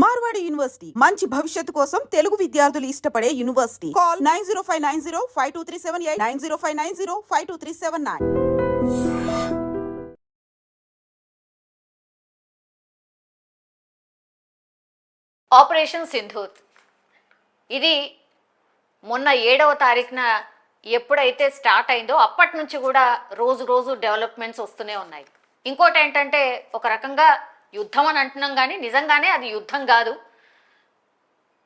Marwadi university మంచి భవిష్యత్తు కోసం తెలుగు విద్యార్థులు ఇష్టపడే యూనివర్సిటీ. కాల్ 9059052378 9059052379. ఆపరేషన్ సింధూర్ ఇది మొన్న 7వ తారీఖున ఎప్పుడైతే స్టార్ట్ అయిందో అప్పటి నుంచి కూడా రోజు రోజు డెవలప్మెంట్స్ వస్తూనే ఉన్నాయి. ఇంకోటి ఏంటంటే ఒక రకంగా యుద్ధం అని అంటున్నాం కానీ నిజంగానే అది యుద్ధం కాదు,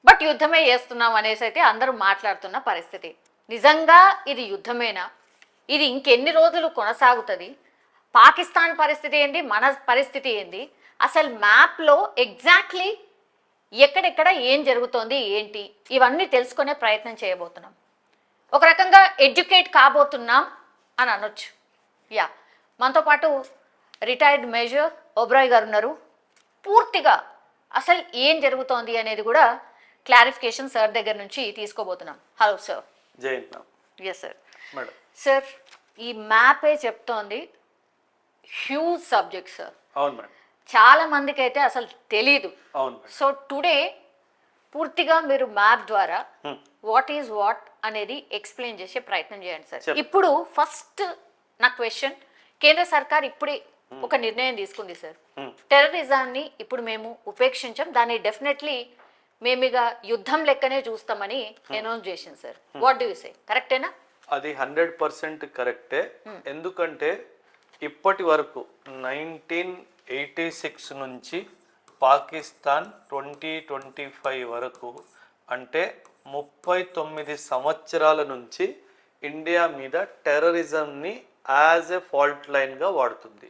బట్ యుద్ధమే చేస్తున్నాం అనేసి అయితే అందరూ మాట్లాడుతున్న పరిస్థితి. నిజంగా ఇది యుద్ధమేనా? ఇది ఇంకెన్ని రోజులు కొనసాగుతుంది? పాకిస్తాన్ పరిస్థితి ఏంటి, మన పరిస్థితి ఏంటి? అసలు మ్యాప్లో ఎగ్జాక్ట్లీ ఎక్కడెక్కడ ఏం జరుగుతోంది ఏంటి, ఇవన్నీ తెలుసుకునే ప్రయత్నం చేయబోతున్నాం. ఒక రకంగా ఎడ్యుకేట్ కాబోతున్నాం అని అనొచ్చు. యా, మనతో పాటు రిటైర్డ్ మేజర్ ఓబ్రాయ్ గారు ఉన్నారు. పూర్తిగా అసలు ఏం జరుగుతోంది అనేది కూడా క్లారిఫికేషన్ సార్ దగ్గర నుంచి తీసుకోబోతున్నాం. Hello sir. జై. Yes sir. సార్, ఈ మ్యాపే చెప్తోంది హ్యూజ్ సబ్జెక్ట్ సార్. అవును మేడం. చాలా మందికి అయితే అసలు తెలీదు. అవును. సో టుడే పూర్తిగా మీరు మ్యాప్ ద్వారా వాట్ ఈజ్ వాట్ అనేది ఎక్స్ప్లెయిన్ చేసే ప్రయత్నం చేయండి సార్. ఇప్పుడు ఫస్ట్ నా క్వశ్చన్, కేంద్ర సర్కార్ ఇప్పుడే ఒక నిర్ణయం తీసుకుంది సార్. టెర్రరిజాన్ని ఇప్పుడు మేము ఉపేక్షించాం, దాన్ని డెఫినెట్లీ మేము ఇక యుద్ధం లెక్కనే చూస్తామని అనౌన్స్ చేసింది sir. What do you say, కరెక్టేనా? అది 100% కరెక్టే. ఎందుకంటే ఇప్పటి వరకు 1986 నుంచి పాకిస్తాన్ 2025 వరకు అంటే 39 సంవత్సరాల నుంచి ఇండియా మీద టెర్రరిజంని యాజ్ ఎ ఫాల్ట్ లైన్గా వాడుతుంది.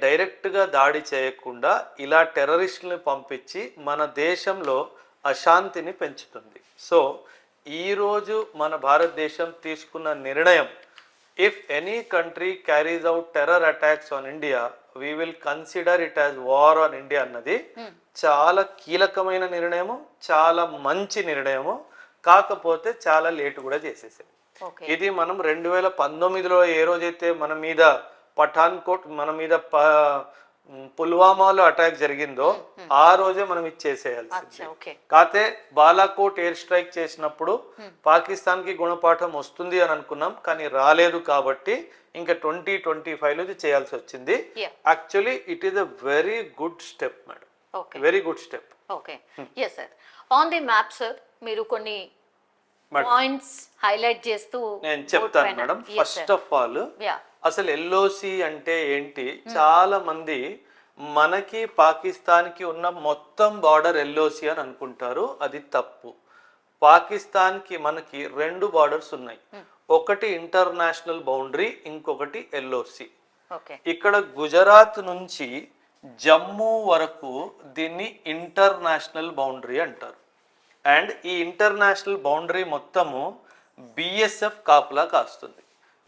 డైరెక్ట్గా దాడి చేయకుండా ఇలా టెర్రరిస్టులను పంపించి మన దేశంలో అశాంతిని పెంచుతుంది. సో ఈరోజు మన భారతదేశం తీసుకున్న నిర్ణయం, if any country carries out terror attacks on India we will consider it as war on India అన్నది చాలా కీలకమైన నిర్ణయము, చాలా మంచి నిర్ణయము. కాకపోతే చాలా లేటు కూడా చేసేసాం. ఇది మనం 2019లో ఏ రోజైతే మన మీద పఠాన్కోట్, మన మీద పుల్వామాలో అటాక్ జరిగిందో ఆ రోజే మనం ఇచ్చేసేయాల్సింది. కాకపోతే బాలాకోట్ ఎయిర్ స్ట్రైక్ చేసినప్పుడు పాకిస్తాన్ కి గుణపాఠం వస్తుంది అని అనుకున్నాం, కానీ రాలేదు. కాబట్టి ఇంకా 2025లో ఇది చేయాల్సి వచ్చింది. Actually it is a very good step madam, very good step. Okay, yes sir. On the map sir మీరు కొన్ని పాయింట్స్ హైలైట్ చేస్తూ నేను చెప్తాను మేడం. ఫస్ట్ ఆఫ్ ఆల్ అసలు ఎల్ఓసి అంటే ఏంటి? చాలా మంది మనకి పాకిస్తాన్కి ఉన్న మొత్తం బార్డర్ ఎల్ఓసి అని అనుకుంటారు. అది తప్పు. పాకిస్తాన్కి మనకి 2 బార్డర్స్ ఉన్నాయి. ఒకటి ఇంటర్నేషనల్ బౌండరీ, ఇంకొకటి ఎల్ఓసి. ఇక్కడ గుజరాత్ నుంచి జమ్మూ వరకు దీన్ని ఇంటర్నేషనల్ బౌండరీ అంటారు. అండ్ ఈ ఇంటర్నేషనల్ బౌండరీ మొత్తము బిఎస్ఎఫ్ కాపలా కాస్తుంది.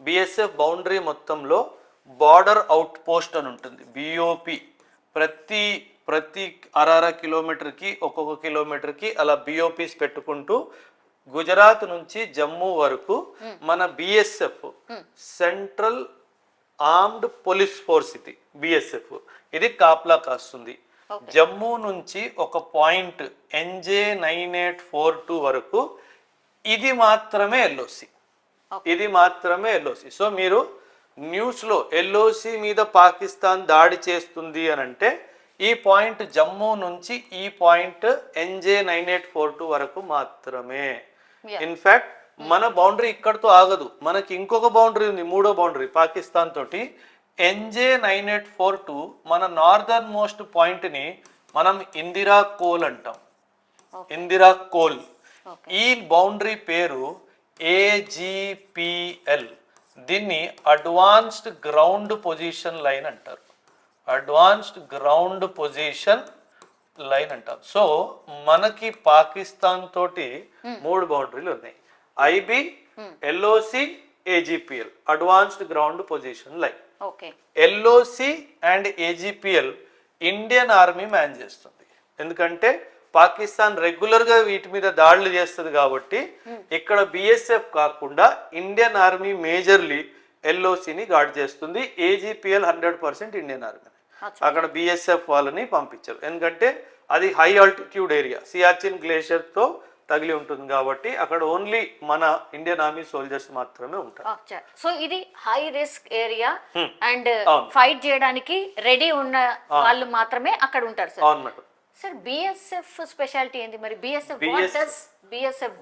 బిఎస్ఎఫ్ బౌండరీ మొత్తంలో బార్డర్ అవుట్ పోస్ట్ అని ఉంటుంది, బిఓపి. ప్రతి 6 కిలోమీటర్కి, ఒక్కొక్క కిలోమీటర్కి అలా బిఓపిస్ పెట్టుకుంటూ గుజరాత్ నుంచి జమ్మూ వరకు మన BSF, central armed police force, ఇది బిఎస్ఎఫ్, ఇది కాపలా కాస్తుంది. జమ్మూ నుంచి ఒక పాయింట్ NJ9842 వరకు ఇది మాత్రమే ఎల్ఓసి, ఇది మాత్రమే ఎల్ఓసి. సో మీరు న్యూస్లో ఎల్ఓసి మీద పాకిస్తాన్ దాడి చేస్తుంది అని అంటే ఈ పాయింట్ జమ్మూ నుంచి ఈ పాయింట్ NJ9842 వరకు మాత్రమే. ఇన్ఫాక్ట్ మన బౌండరీ ఇక్కడతో ఆగదు, మనకి ఇంకొక బౌండరీ ఉంది, 3వ బౌండరీ పాకిస్తాన్ తోటి. NJ9842 మన నార్దర్న్ మోస్ట్ పాయింట్ ని మనం ఇందిరా కోల్ అంటాం, ఇందిరా కోల్. ఈ బౌండరీ పేరు AGPL. దీన్ని అడ్వాన్స్డ్ గ్రౌండ్ పొజిషన్ లైన్ అంటారు, అడ్వాన్స్డ్ గ్రౌండ్ పొజిషన్ లైన్ అంటారు. సో మనకి పాకిస్తాన్ తోటి 3 బౌండరీలు ఉన్నాయి, IB, LOC, AGPL, advanced ground position line. LOC and AGPL Indian army man చేస్తుంది. ఎందుకంటే పాకిస్తాన్ రెగ్యులర్ గా వీటి మీద దాడులు చేస్తుంది కాబట్టి ఇక్కడ బిఎస్ఎఫ్ కాకుండా ఇండియన్ ఆర్మీ మేజర్లీ ఎల్ఓసిని గార్డ్ చేస్తుంది. AGPL 100% Indian army. అక్కడ బిఎస్ఎఫ్ వాళ్ళని పంపించారు. ఎందుకంటే అది high altitude area, Siachen glacier తో తగిలి ఉంటుంది కాబట్టి అక్కడ ఓన్లీ మన ఇండియన్ ఆర్మీ సోల్జర్స్ మాత్రమే ఉంటారు. సో ఇది high risk area and fight చేయడానికి రెడీ ఉన్న వాళ్ళు మాత్రమే అక్కడ ఉంటారు సార్. అవును మేడం. సార్ బిఎస్ఎఫ్ స్పెషాలిటీ ఏంది మరి? BSF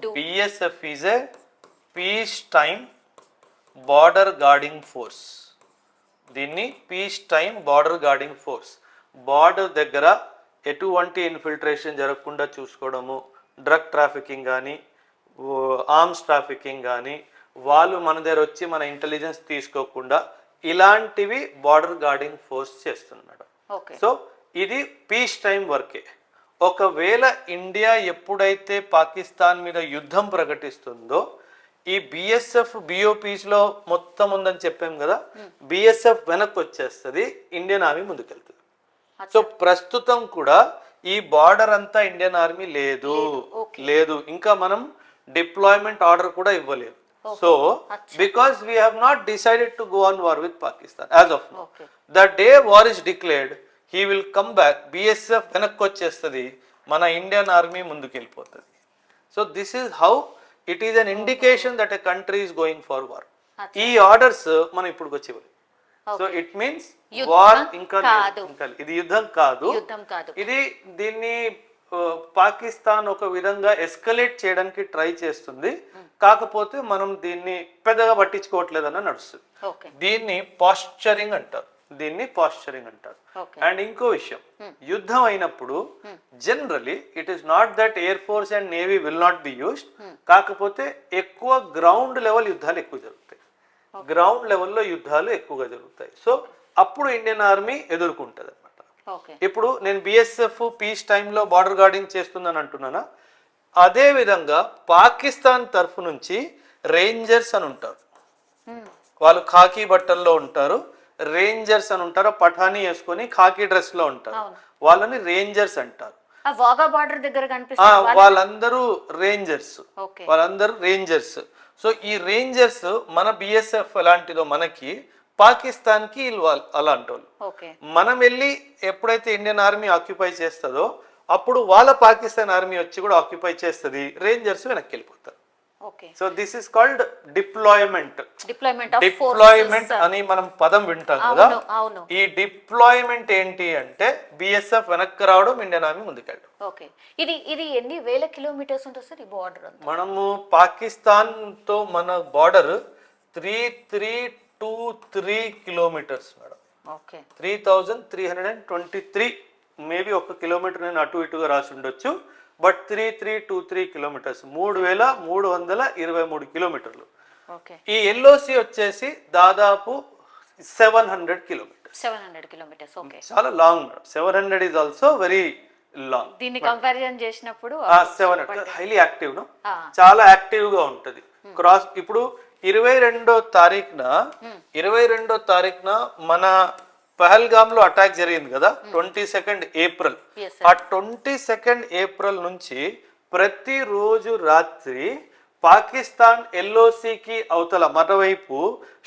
do? BSF is a peace time border guarding force. దీన్ని peace time border guarding force. Border దగ్గర ఎటువంటి ఇన్ఫిల్ట్రేషన్ జరగకుండా చూసుకోవడము, డ్రగ్ ట్రాఫికింగ్ కానీ ఆర్మ్స్ ట్రాఫికింగ్ కానీ వాళ్ళు మన దగ్గర వచ్చి మన ఇంటెలిజెన్స్ తీసుకోకుండా ఇలాంటివి బార్డర్ గార్డింగ్ ఫోర్స్ చేస్తున్నాడు. సో ఇది పీస్ టైం వర్కే. ఒకవేళ ఇండియా ఎప్పుడైతే పాకిస్తాన్ మీద యుద్ధం ప్రకటిస్తుందో ఈ బిఎస్ఎఫ్ బిఓపీస్ లో మొత్తం ఉందని చెప్పాం కదా, బిఎస్ఎఫ్ వెనక్కి వచ్చేస్తుంది, ఇండియన్ ఆర్మీ ముందుకెళ్తుంది. సో ప్రస్తుతం కూడా ఈ బార్డర్ అంతా ఇండియన్ ఆర్మీ లేదు, ఇంకా మనం డిప్లాయ్మెంట్ ఆర్డర్ కూడా ఇవ్వలేదు. So because we have not decided to go on war with Pakistan as of now. The day war is declared he will come back, BSF వెనక్కి వచ్చేస్తుంది, మన ఇండియన్ ఆర్మీ ముందుకు వెళ్ళిపోతుంది. So this is how it is an indication that a country is going for war. ఈ orders మనం ఇప్పుడు వచ్చేవారు. So it means war ఇంకా ఇది యుద్ధం కాదు. ఇది దీన్ని పాకిస్తాన్ ఒక విధంగా ఎస్కలేట్ చేయడానికి ట్రై చేస్తుంది, కాకపోతే మనం దీన్ని పెద్దగా పట్టించుకోవట్లేదన్న నడుస్తుంది. దీన్ని పాస్చరింగ్ అంటారు. అండ్ ఇంకో విషయం, యుద్ధం అయినప్పుడు generally it is not that air force and navy will not be used, కాకపోతే ఎక్కువ గ్రౌండ్ లెవెల్ యుద్ధాలు ఎక్కువ జరుగుతాయి, గ్రౌండ్ లెవెల్లో యుద్ధాలు ఎక్కువగా జరుగుతాయి. సో అప్పుడు ఇండియన్ ఆర్మీ ఎదుర్కొంటది అనమాట. ఇప్పుడు నేను బిఎస్ఎఫ్ పీస్ టైంలో బార్డర్ గార్డింగ్ చేస్తుందని అంటున్నానా, అదే విధంగా పాకిస్తాన్ తరఫు నుంచి రేంజర్స్ అని ఉంటారు, వాళ్ళు ఖాకీ బట్టల్లో ఉంటారు, రేంజర్స్ అని ఉంటారు, పఠానీ వేసుకొని ఖాకీ డ్రెస్ లో ఉంటారు, వాళ్ళని రేంజర్స్ అంటారు. వాళ్ళందరూ రేంజర్స్. సో ఈ రేంజర్స్ మన బిఎస్ఎఫ్ ఎలాంటిదో మనకి, పాకిస్తాన్ కి అలాంటి వాళ్ళు. మనం వెళ్ళి ఎప్పుడైతే ఇండియన్ ఆర్మీ ఆక్యుపై చేస్తుందో అప్పుడు వాళ్ళ పాకిస్తాన్ ఆర్మీ వచ్చి కూడా ఆక్యుపై చేస్తుంది, రేంజర్స్ వెనక్కి వెళ్ళిపోతారు. So this is called deployment అని మనం పదం వింటాం కదా. ఈ డిప్లాయ్మెంట్ ఏంటి అంటే బిఎస్ఎఫ్ వెనక్కి రావడం, ఇండియన్ ఆర్మీ ముందుకెళ్ళడం. ఇది ఎన్ని వేల కిలోమీటర్స్ ఉంటుంది సార్ ఈ బార్డర్? మనము పాకిస్తాన్ తో మన border 3323 kilometers madam. 3323, maybe 1 kilometer నేను అటు ఇటుగా రాసి ఉండొచ్చు, బట్ 3323 కిలోమీటర్స్, 3323 కిలోమీటర్లు. ఈ ఎల్ఓసి వచ్చేసి దాదాపు 700 కిలోమీటర్స్. చాలా long madam. 700 is also very long. దీన్ని కంపారిజన్ చేసినప్పుడు 700 హైలీ యాక్టివ్, చాలా యాక్టివ్ గా ఉంటది. క్రాస్ ఇప్పుడు 22వ తారీఖున మన పహల్గామ్ లో అటాక్ జరిగింది కదా, 22nd ఏప్రిల్. ఆ 22nd ఏప్రిల్ నుంచి ప్రతిరోజు రాత్రి పాకిస్తాన్ ఎల్ఓసికి అవతల మరోవైపు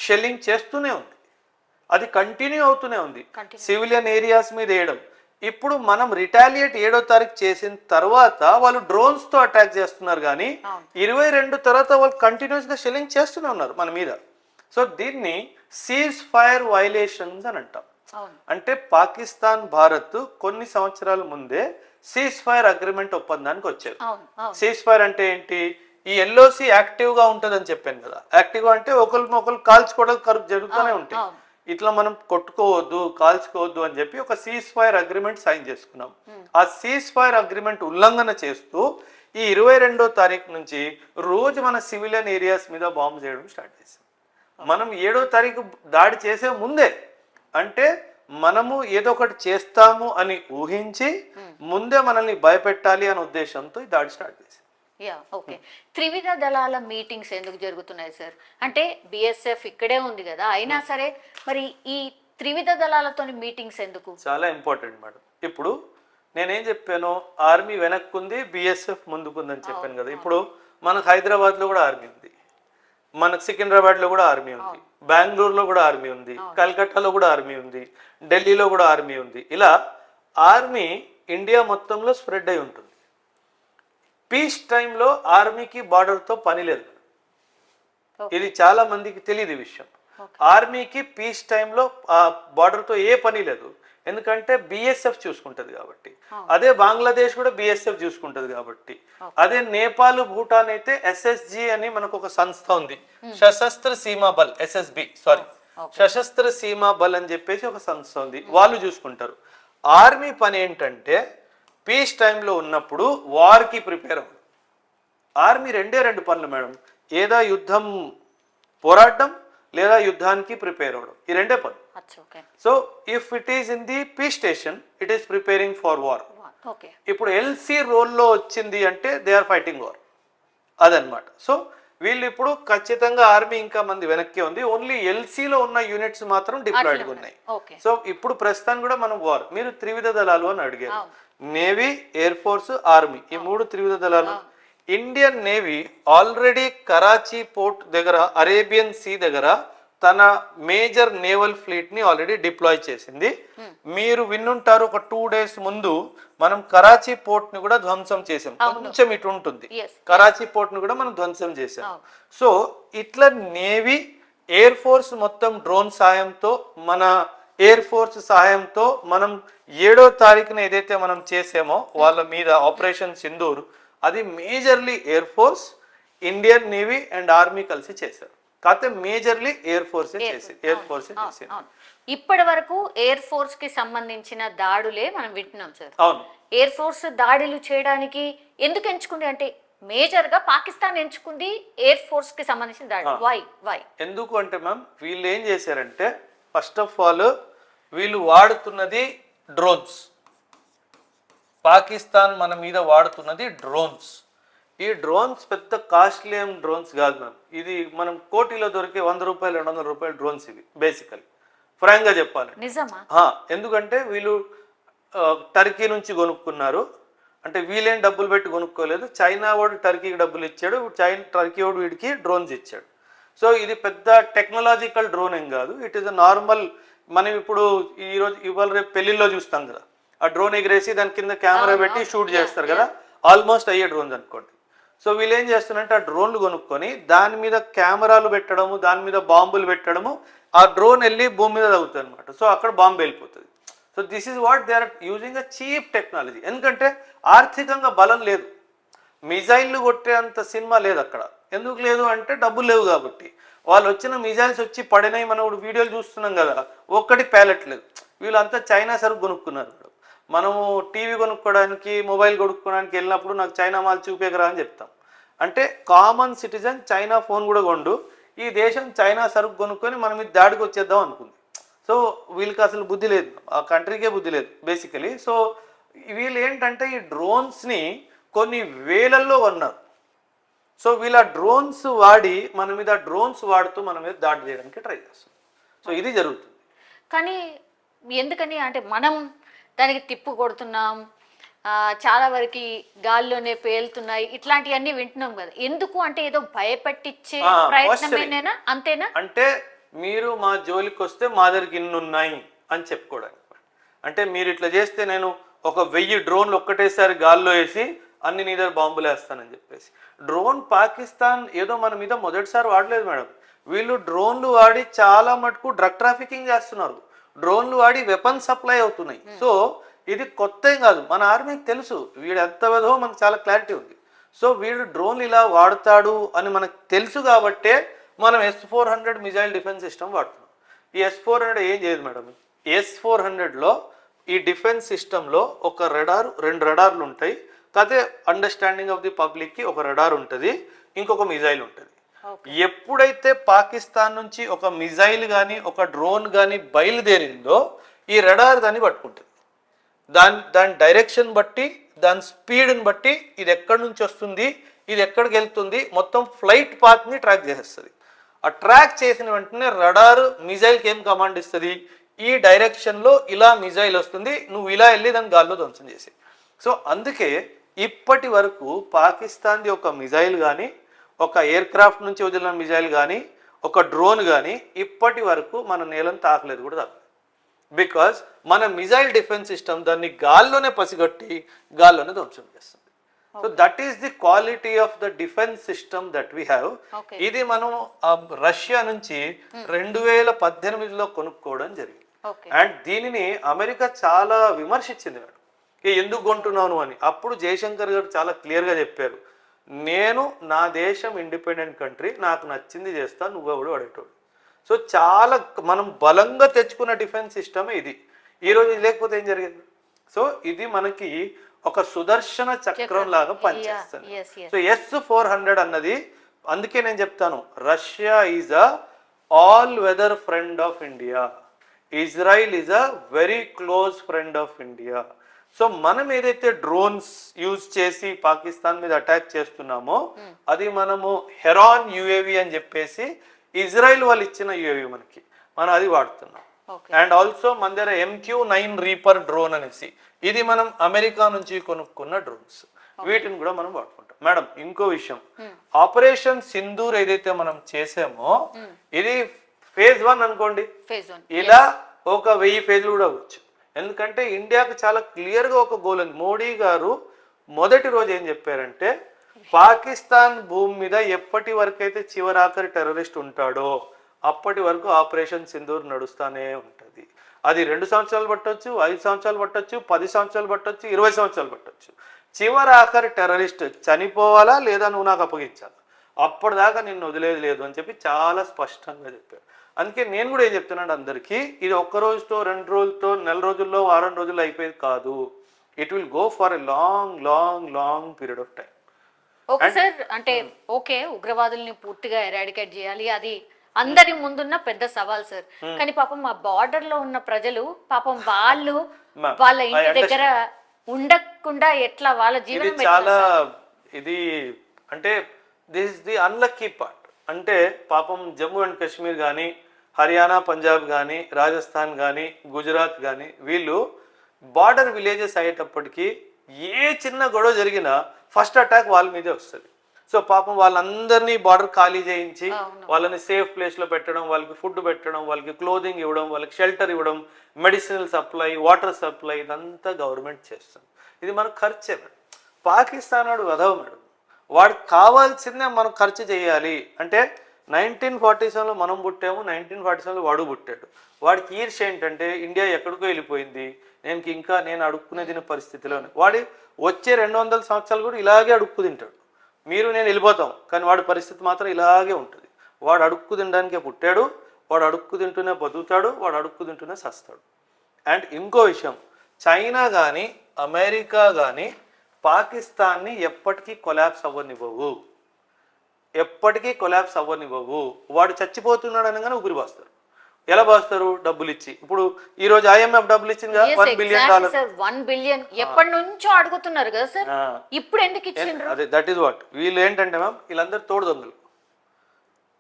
షెల్లింగ్ చేస్తూనే ఉంది, అది కంటిన్యూ అవుతూనే ఉంది, సివిలియన్ ఏరియాస్ మీద వేయడం. ఇప్పుడు మనం రిటాలియేట్ 7వ తారీఖు చేసిన తర్వాత వాళ్ళు డ్రోన్స్ తో అటాక్ చేస్తున్నారు, కానీ 22 తర్వాత వాళ్ళు కంటిన్యూస్ గా షెల్లింగ్ చేస్తూనే ఉన్నారు మన మీద. సో దీన్ని సీజ్ ఫైర్ వైలేషన్స్ అని అంటాం. అంటే పాకిస్తాన్ భారత్ కొన్ని సంవత్సరాల ముందే సీజ్ ఫైర్ అగ్రిమెంట్ ఒప్పందానికి వచ్చారు. సీజ్ ఫైర్ అంటే ఏంటి? ఈ ఎల్ఓసి యాక్టివ్ గా ఉంటది అని చెప్పాను కదా. యాక్టివ్ అంటే ఒకరు కాల్చుకోవడం జరుగుతూనే ఉంటాయి, ఇట్లా మనం కొట్టుకోవద్దు, కాల్చుకోవద్దు అని చెప్పి ఒక సీజ్ ఫైర్ అగ్రిమెంట్ సైన్ చేసుకున్నాం. ఆ సీజ్ ఫైర్ అగ్రిమెంట్ ఉల్లంఘన చేస్తూ ఈ 22వ తారీఖు నుంచి రోజు మన సివిలియన్ ఏరియాస్ మీద బాంబు చేయడం స్టార్ట్ చేసాం. మనం 7వ తారీఖు దాడి చేసే ముందే, అంటే మనము ఏదో ఒకటి చేస్తాము అని ఊహించి ముందే మనల్ని భయపెట్టాలి అనే ఉద్దేశంతో ఈ దాడి స్టార్ట్ చేసాం. త్రివిధ దళాల మీటింగ్స్ ఎందుకు జరుగుతున్నాయి సార్? అంటే బిఎస్ఎఫ్ ఇక్కడే ఉంది కదా, అయినా సరే మరి ఈ త్రివిధ దళాలతో మీటింగ్స్ ఎందుకు? చాలా ఇంపార్టెంట్ మేడం. ఇప్పుడు నేనేం చెప్పాను, ఆర్మీ వెనక్కుంది, బిఎస్ఎఫ్ ముందుకుందని చెప్పాను కదా. ఇప్పుడు మనకు హైదరాబాద్ లో కూడా ఆర్మీ ఉంది, మనకు సికింద్రాబాద్ లో కూడా ఆర్మీ ఉంది, బెంగళూరులో కూడా ఆర్మీ ఉంది, కల్కట్టాలో కూడా ఆర్మీ ఉంది, ఢిల్లీలో కూడా ఆర్మీ ఉంది. ఇలా ఆర్మీ ఇండియా మొత్తంలో స్ప్రెడ్ అయి ఉంటుంది. పీస్ టైంలో ఆర్మీకి బార్డర్తో పని లేదు. ఇది చాలా మందికి తెలియదు ఈ విషయం. ఆర్మీకి పీస్ టైంలో బార్డర్తో ఏ పని లేదు, ఎందుకంటే బిఎస్ఎఫ్ చూసుకుంటది కాబట్టి. అదే బంగ్లాదేశ్ కూడా బిఎస్ఎఫ్ చూసుకుంటది కాబట్టి. అదే నేపాల్, భూటాన్ అయితే ఎస్ఎస్జి అని మనకు ఒక సంస్థ ఉంది, సశస్త్ర సీమా బల్, సశస్త్ర సీమా బల్ అని చెప్పేసి ఒక సంస్థ ఉంది, వాళ్ళు చూసుకుంటారు. ఆర్మీ పని ఏంటంటే పీస్ టైంలో ఉన్నప్పుడు వార్కి ప్రిపేర్ అవ్వడం. ఆర్మీ రెండు పనులు మేడం, ఏదో యుద్ధం పోరాడడం లేదా యుద్ధానికి ప్రిపేర్ అవ్వడం, ఈ రెండే పనులు. So if it is in the peace station it is preparing for war. ఇప్పుడు ఎల్సీ రోల్లో వచ్చింది అంటే దే ఆర్ ఫైటింగ్ వార్, అదనమాట. సో వీళ్ళు ఇప్పుడు ఖచ్చితంగా ఆర్మీ ఇంకా మంది వెనక్కి ఉంది, ఓన్లీ ఎల్సీలో ఉన్న యూనిట్స్ మాత్రం డిప్లాయిడ్గా ఉన్నాయి. సో ఇప్పుడు ప్రస్తుతాన్ని కూడా మనం వార్, మీరు త్రివిధ దళాలు అని అడిగారు, నేవీ, ఎయిర్ ఫోర్స్, ఆర్మీ, ఈ 3 త్రివిధ దళాలు. Indian navy already Karachi port దగ్గర, అరేబియన్ సీ దగ్గర తన మేజర్ నేవల్ ఫ్లీట్ ని ఆల్రెడీ డిప్లాయ్ చేసింది. మీరు విన్నుంటారు, ఒక 2 days ముందు మనం కరాచీ పోర్ట్ ని కూడా ధ్వంసం చేసాం, కొంచెం ఇటు ఉంటుంది, కరాచీ పోర్ట్ ని కూడా మనం ధ్వంసం చేసాం. సో ఇట్లా నేవీ, ఎయిర్ ఫోర్స్ మొత్తం డ్రోన్ సాయంతో, మన ఎయిర్ ఫోర్స్ సహాయంతో మనం 7వ తారీఖున ఏదైతే మనం చేసామో వాళ్ళ మీద ఆపరేషన్ సింధూర్, అది majorly air force, Indian navy and army కలిసి చేశారు. కాకపోతే మేజర్లీ ఎయిర్ ఫోర్స్ చేసింది. ఇప్పటి వరకు ఎయిర్ ఫోర్స్ కి సంబంధించిన దాడులే మనం వింటున్నాం సార్. అవును, ఎయిర్ ఫోర్స్ దాడులు చేయడానికి ఎందుకు ఎంచుకుంది అంటే మేజర్ గా పాకిస్తాన్ ఎంచుకుంది ఎయిర్ ఫోర్స్ కి సంబంధించిన దాడులు. వై ఎందుకు అంటే మ్యామ్, వీళ్ళు ఏం చేశారంటే ఫస్ట్ ఆఫ్ ఆల్ వీళ్ళు వాడుతున్నది డ్రోన్స్. పాకిస్తాన్ మన మీద వాడుతున్నది డ్రోన్స్. ఈ డ్రోన్స్ పెద్ద కాస్ట్లీ డ్రోన్స్ కాదు మ్యామ్, ఇది మనం కోటిలో దొరికే 100 రూపాయలు 200 రూపాయల డ్రోన్స్ ఇవి బేసికలీ, ఫ్రాంక్ గా చెప్పాలి. ఎందుకంటే వీళ్ళు టర్కీ నుంచి కొనుక్కున్నారు, అంటే వీళ్ళేం డబ్బులు పెట్టి కొనుక్కోలేదు, చైనా వాడు టర్కీకి డబ్బులు ఇచ్చాడు, టర్కీ వాడు వీడికి డ్రోన్స్ ఇచ్చాడు. సో ఇది పెద్ద టెక్నాలజికల్ డ్రోన్ ఏం కాదు, ఇట్ ఈస్ అ నార్మల్. మనం ఇప్పుడు ఈరోజు ఇవాళ రేపు పెళ్లిలో చూస్తాం కదా, ఆ డ్రోన్ ఎగిరేసి దాని కింద కెమెరా పెట్టి షూట్ చేస్తారు కదా, ఆల్మోస్ట్ అయ్యే డ్రోన్స్ అనుకోండి. సో వీళ్ళు ఏం చేస్తున్నారంటే ఆ డ్రోన్లు కొనుక్కొని దాని మీద కెమెరాలు పెట్టడము, దాని మీద బాంబులు పెట్టడము, ఆ డ్రోన్ వెళ్ళి భూమి మీద తగ్గుతుంది అనమాట. సో అక్కడ బాంబు వెళ్ళిపోతుంది. So this is what they are using a cheap technology. ఎందుకంటే ఆర్థికంగా బలం లేదు, మిజైళ్ళు కొట్టే అంత సినిమా లేదు అక్కడ. ఎందుకు లేదు అంటే డబ్బులు లేవు కాబట్టి. వాళ్ళు వచ్చిన మిజైల్స్ వచ్చి పడినాయి, మనం వీడియోలు చూస్తున్నాం కదా, ఒక్కటి ప్యాలెట్ లేదు. వీళ్ళంతా చైనా సరుకు కొనుక్కున్నారు. మనము టీవీ కొనుక్కోవడానికి, మొబైల్ కొనుక్కోవడానికి వెళ్ళినప్పుడు నాకు చైనా మాల్ చూపేకరా అని చెప్తాం. అంటే కామన్ సిటిజన్ చైనా ఫోన్ కూడా కొండు, ఈ దేశం చైనా సరుకు కొనుక్కొని మనం ఇది దాడికి వచ్చేద్దాం అనుకుంది. సో వీళ్ళకి అసలు బుద్ధి లేదు, ఆ కంట్రీకే బుద్ధి లేదు బేసికలీ. సో వీళ్ళు ఏంటంటే ఈ డ్రోన్స్ని కొన్ని వేలల్లో కొన్నారు. సో వీళ్ళ డ్రోన్స్ వాడి మన మీద, డ్రోన్స్ వాడుతూ మన మీద దాడి చేయడానికి ట్రై చేస్తుంది. సో ఇది జరుగుతుంది. కానీ ఎందుకని అంటే మనం దానికి తిప్పు కొడుతున్నాం, చాలా వరకు గాల్లోనే పేలుతున్నాయి, ఇట్లాంటివన్నీ వింటున్నాం కదా. ఎందుకు అంటే ఏదో భయపెట్టించే ప్రయత్నమేనా, అంతేనా? అంటే మీరు మా జోలికి వస్తే మా దగ్గరికి ఇన్నున్నాయి అని చెప్పుకోవడానికి. అంటే మీరు ఇట్లా చేస్తే నేను ఒక 1000 డ్రోన్లు ఒక్కటేసారి గాల్లో వేసి అన్ని నీ దగ్గర బాంబులు వేస్తానని చెప్పేసి. డ్రోన్ పాకిస్తాన్ ఏదో మన మీద మొదటిసారి వాడలేదు మేడం. వీళ్ళు డ్రోన్లు వాడి చాలా మటుకు డ్రగ్ ట్రాఫికింగ్ చేస్తున్నారు, డ్రోన్లు వాడి వెపన్ సప్లై అవుతున్నాయి. సో ఇది కొత్త ఏం కాదు, మన ఆర్మీకి తెలుసు వీడు ఎంత విధో మనకు చాలా క్లారిటీ ఉంది. సో వీడు డ్రోన్లు ఇలా వాడతాడు అని మనకు తెలుసు కాబట్టే మనం S-400 మిజైల్ డిఫెన్స్ సిస్టమ్ వాడుతున్నాం. ఈ S-400 ఏం చేయదు మేడం. S-400లో ఈ డిఫెన్స్ సిస్టంలో ఒక రడార్, 2 రడార్లు ఉంటాయి. కాకపోతే అండర్స్టాండింగ్ ఆఫ్ ది పబ్లిక్కి ఒక రడార్ ఉంటుంది, ఇంకొక మిజైల్ ఉంటుంది. ఎప్పుడైతే పాకిస్తాన్ నుంచి ఒక మిజైల్ కానీ ఒక డ్రోన్ కానీ బయలుదేరిందో ఈ రడార్ దాన్ని పట్టుకుంటుంది. దాని డైరెక్షన్ బట్టి, దాని స్పీడ్ని బట్టి ఇది ఎక్కడి నుంచి వస్తుంది, ఇది ఎక్కడికి వెళ్తుంది, మొత్తం ఫ్లైట్ పాత్ని ట్రాక్ చేసేస్తుంది. ఆ ట్రాక్ చేసిన వెంటనే రడార్ మిజైల్కి ఏం కమాండ్ ఇస్తుంది, ఈ డైరెక్షన్లో ఇలా మిజైల్ వస్తుంది, నువ్వు ఇలా వెళ్ళి దాన్ని గాల్లో ధ్వంసం చేసి. సో అందుకే ఇప్పటి వరకు పాకిస్తాన్ది ఒక మిజైల్ కానీ, ఒక ఎయిర్ క్రాఫ్ట్ నుంచి వదిలిన మిజైల్ కానీ, ఒక డ్రోన్ కానీ ఇప్పటి వరకు మన నేలను తాకలేదు కూడా తాకలేదు. బికాస్ మన మిజైల్ డిఫెన్స్ సిస్టమ్ దాన్ని గాల్లోనే పసిగట్టి గాల్లోనే ధ్వంసం చేస్తుంది. So that is the quality of the defence system that we have. ఇది మనం రష్యా నుంచి 2018లో కొనుక్కోవడం జరిగింది. అండ్ దీనిని అమెరికా చాలా విమర్శించింది మేడం, ఎందుకు కొంటున్నాను అని. అప్పుడు జయశంకర్ గారు చాలా క్లియర్గా చెప్పారు, నేను నా దేశం ఇండిపెండెంట్ కంట్రీ, నాకు నచ్చింది చేస్తా, నువ్వెవడు అడగటోడు. సో చాలా మనం బలంగా తెచ్చుకున్న డిఫెన్స్ సిస్టమే ఇది. ఈరోజు లేకపోతే ఏం జరిగింది? సో ఇది మనకి ఒక సుదర్శన చక్రం లాగా పనిచేస్తుంది. సో S-400 అన్నది, అందుకే నేను చెప్తాను, Russia is a all weather friend of India, Israel is a very close friend of India. So మనం ఏదైతే డ్రోన్స్ యూజ్ చేసి పాకిస్తాన్ మీద అటాక్ చేస్తున్నామో అది మనము హెరాన్ యుఏవి అని చెప్పేసి ఇజ్రాయిల్ వాళ్ళు ఇచ్చిన యుఏవి మనకి, మనం అది వాడుతున్నాం. అండ్ ఆల్సో మన దగ్గర MQ-9 రీపర్ డ్రోన్ అనేసి, ఇది మనం అమెరికా నుంచి కొనుక్కున్న డ్రోన్స్, వీటిని కూడా మనం వాడుకుంటాం. మేడం ఇంకో విషయం, ఆపరేషన్ సింధూర్ ఏదైతే మనం చేసామో ఇది phase 1 అనుకోండి, ఇలా ఒక 1000 ఫేజ్లు కూడా అవ్వచ్చు. ఎందుకంటే ఇండియాకు చాలా క్లియర్గా ఒక గోల్ ఉంది. మోడీ గారు మొదటి రోజు ఏం చెప్పారంటే, పాకిస్తాన్ భూమి మీద ఎప్పటి వరకు అయితే చివరాఖరి టెర్రరిస్ట్ ఉంటాడో అప్పటి వరకు ఆపరేషన్ సింధూర్ నడుస్తూనే ఉంటుంది. అది 2 సంవత్సరాలు పట్టొచ్చు, 5 సంవత్సరాలు పట్టొచ్చు, 10 సంవత్సరాలు పట్టొచ్చు, 20 సంవత్సరాలు పట్టొచ్చు. చివరాఖరి టెర్రరిస్ట్ చనిపోవాలా లేదా నువ్వు నాకు అప్పగించాలా, అప్పటిదాకా నిన్ను వదిలేదు లేదు అని చెప్పి చాలా స్పష్టంగా చెప్పారు. అందుకే నేను కూడా ఏం చెప్తున్నాను అందరికీ, ఇది ఒక్క రోజుతో 2 రోజులతో నెల రోజుల్లో వారం రోజుల్లో అయిపోయేది కాదు. It will go for a long long long period of time. Okay sir, అంటే ఓకే ఉగ్రవాదుల్ని పూర్తిగా ఎరాడికేట్ చేయాలి, అది అందరి ముందున్న పెద్ద సవాల్ సార్. కానీ పాపం మా బార్డర్ లో ఉన్న ప్రజలు పాపం వాళ్ళు వాళ్ళ ఇంటి దగ్గర ఉండకుండా ఎట్లా వాళ్ళ జీవనం చాలా ఇది అంటే this is the unlucky part. అంటే పాపం జమ్మూ అండ్ కాశ్మీర్ కానీ, హర్యానా, పంజాబ్ కానీ, రాజస్థాన్ కానీ, గుజరాత్ కానీ, వీళ్ళు బార్డర్ విలేజెస్ అయ్యేటప్పటికి ఏ చిన్న గొడవ జరిగినా ఫస్ట్ అటాక్ వాళ్ళ మీదే వస్తుంది. సో పాపం వాళ్ళందరినీ బార్డర్ ఖాళీ చేయించి వాళ్ళని సేఫ్ ప్లేస్లో పెట్టడం, వాళ్ళకి ఫుడ్ పెట్టడం, వాళ్ళకి క్లోదింగ్ ఇవ్వడం, వాళ్ళకి షెల్టర్ ఇవ్వడం, మెడిసినల్ సప్లై, వాటర్ సప్లై, ఇదంతా గవర్నమెంట్ చేస్తుంది. ఇది మనకు ఖర్చే మేడం. పాకిస్తాన్ వాడు వదవ మేడం, వాడికి కావాల్సిందే మనం ఖర్చు చేయాలి. అంటే 1947లో మనం పుట్టాము, 1947లో వాడు పుట్టాడు. వాడికి ఈర్ష ఏంటంటే ఇండియా ఎక్కడికో వెళ్ళిపోయింది, నేను అడుక్కునే తినే పరిస్థితిలోనే. వాడి వచ్చే 200 సంవత్సరాలు కూడా ఇలాగే అడుక్కు తింటాడు. నేను వెళ్ళిపోతాం, కానీ వాడి పరిస్థితి మాత్రం ఇలాగే ఉంటుంది. వాడు అడుక్కు తినడానికే పుట్టాడు, వాడు అడుక్కు తింటూనే బతుకుతాడు, వాడు అడుక్కు తింటూనే సస్తాడు. అండ్ ఇంకో విషయం, చైనా కానీ అమెరికా కానీ పాకిస్తాన్ని ఎప్పటికీ కొలాప్స్ అవ్వనివ్వవు, ఎప్పటికీ కొలాప్స్ అవ్వనివ్వవు. వాడు చచ్చిపోతున్నాడు అనగానే ఊపిరి పోస్తారు. ఎలా పోస్తారు? డబ్బులు ఇచ్చి. ఇప్పుడు ఈ రోజు IMF డబ్బులు ఇచ్చింది కదా, $1 బిలియన్. $1 బిలియన్ ఎప్పటి నుంచో అడుగుతున్నారు కదా సార్, ఇప్పుడు ఎందుకు ఇచ్చిండ్రు? అదే దట్ ఈస్ వాట్ వీళ్ళు ఏంటంటే మ్యామ్, వీళ్ళందరూ తోడు దొంగలు.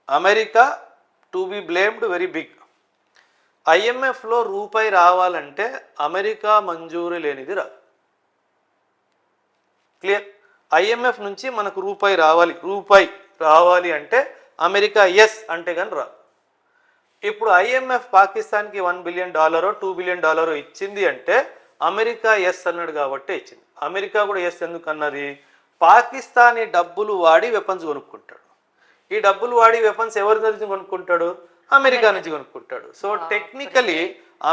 America to be blamed very big. IMFలో రూపాయి రావాలంటే అమెరికా మంజూరు లేనిది రాదు. క్లియర్? IMF నుంచి మనకు రూపాయి రావాలి అంటే అమెరికా ఎస్ అంటే కానీ రాదు. ఇప్పుడు IMF పాకిస్తాన్కి $1 బిలియన్, $2 బిలియన్ ఇచ్చింది అంటే అమెరికా ఎస్ అన్నాడు కాబట్టి ఇచ్చింది. అమెరికా కూడా ఎస్ ఎందుకు అన్నది? పాకిస్తాన్ ఈ డబ్బులు వాడి వెపన్స్ కొనుక్కుంటాడు. ఈ డబ్బులు వాడి వెపన్స్ ఎవరి నుంచి కొనుక్కుంటాడు? అమెరికా నుంచి కొనుక్కుంటాడు. సో టెక్నికలీ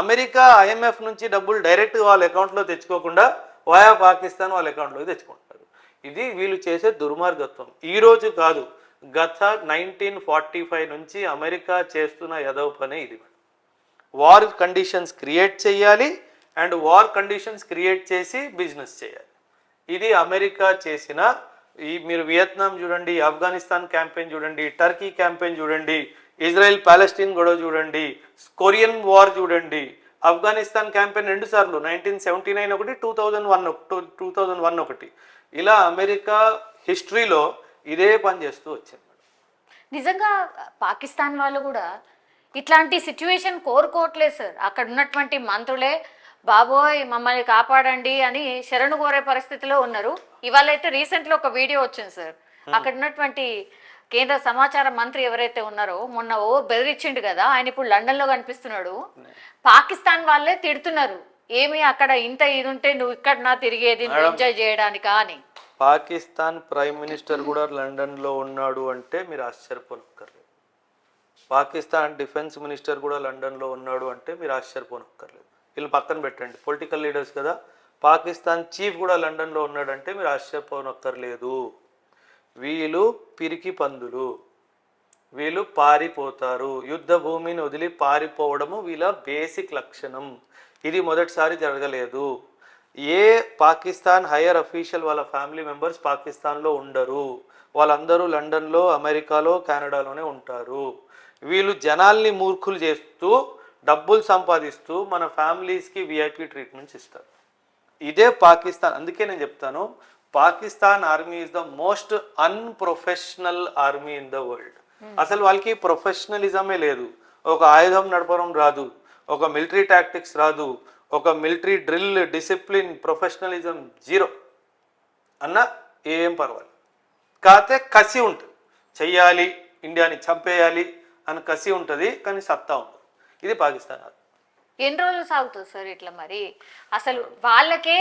అమెరికా IMF నుంచి డబ్బులు డైరెక్ట్గా వాళ్ళ అకౌంట్లో తెచ్చుకోకుండా వయా పాకిస్తాన్ వాళ్ళ అకౌంట్లోకి తెచ్చుకుంటారు. ఇది వీళ్ళు చేసే దుర్మార్గత్వం. ఈ రోజు కాదు, గత 1945 నుంచి అమెరికా చేస్తున్న యదవ పనే ఇది. వార్ కండిషన్స్ క్రియేట్ చేయాలి అండ్ వార్ కండిషన్స్ క్రియేట్ చేసి బిజినెస్ చేయాలి. ఇది అమెరికా చేసిన మీరు వియత్నాం చూడండి, ఆఫ్ఘనిస్తాన్ క్యాంపెయిన్ చూడండి, టర్కీ క్యాంపెయిన్ చూడండి, ఇజ్రాయెల్ పాలెస్టీన్ గొడవ చూడండి, కొరియన్ వార్ చూడండి. ఆఫ్ఘనిస్తాన్ క్యాంపెయిన్ 2 సార్లు, 1979 ఒకటి, 2001 ఒకటి. ఇలా అమెరికా హిస్టరీలో ఇదే పని చేస్తూ వచ్చింది. నిజంగా పాకిస్తాన్ వాళ్ళు కూడా ఇట్లాంటి సిచ్యువేషన్ కోరుకోవట్లేదు సార్. అక్కడ ఉన్నటువంటి మంత్రులే బాబోయ్ మమ్మల్ని కాపాడండి అని శరణు కోరే పరిస్థితిలో ఉన్నారు. ఇవాళ అయితే రీసెంట్లీ ఒక వీడియో వచ్చింది సార్, అక్కడ ఉన్నటువంటి కేంద్ర సమాచార మంత్రి ఎవరైతే ఉన్నారో మొన్న బెదిరించిండు కదా, ఆయన ఇప్పుడు లండన్ లో కనిపిస్తున్నాడు. పాకిస్తాన్ వాళ్ళే తిడుతున్నారు, ఏమి అక్కడ ఇంత ఇది ఉంటే నువ్వు ఇక్కడ నా తిరిగేది ఎంజాయ్ చేయడానికా అని. పాకిస్తాన్ ప్రైమ్ మినిస్టర్ కూడా లండన్ లో ఉన్నాడు అంటే మీరు ఆశ్చర్యపోనక్కర్లేదు. పాకిస్తాన్ డిఫెన్స్ మినిస్టర్ కూడా లండన్ లో ఉన్నాడు అంటే మీరు ఆశ్చర్యపోనక్కర్లేదు. వీళ్ళు పక్కన పెట్టండి, పొలిటికల్ లీడర్స్ కదా. పాకిస్తాన్ చీఫ్ కూడా లండన్ లో ఉన్నాడంటే మీరు ఆశ్చర్యపోనక్కర్లేదు. వీళ్ళు పిరికి పందులు, వీళ్ళు పారిపోతారు. యుద్ధ భూమిని వదిలి పారిపోవడము వీళ్ళ బేసిక్ లక్షణం. ఇది మొదటిసారి జరగలేదు. ఏ పాకిస్తాన్ హైయర్ అఫీషియల్ వాళ్ళ ఫ్యామిలీ మెంబర్స్ పాకిస్తాన్లో ఉండరు. వాళ్ళందరూ లండన్లో, అమెరికాలో, కెనడాలోనే ఉంటారు. వీళ్ళు జనాల్ని మూర్ఖులు చేస్తూ డబ్బులు సంపాదిస్తూ మన ఫ్యామిలీస్కి విఐపి ట్రీట్మెంట్స్ ఇస్తారు. ఇదే పాకిస్తాన్. అందుకే నేను చెప్తాను, Pakistan army is the most unprofessional army in the world. అసలు వాళ్ళకి ప్రొఫెషనలిజమే లేదు. ఒక ఆయుధం నడపడం రాదు, ఒక మిలిటరీ టాక్టిక్స్ రాదు, ఒక military drill, discipline, professionalism zero అన్న ఏం పర్వాలేదు. కాకపోతే కసి ఉంటుంది, చెయ్యాలి, ఇండియాని చంపేయాలి అని కసి ఉంటుంది, కానీ సత్తా ఉంటుంది. ఇది పాకిస్తాన్. ఎన్ని రోజులు సాగుతుంది సార్ ఇట్లా? మరి అసలు వాళ్ళకే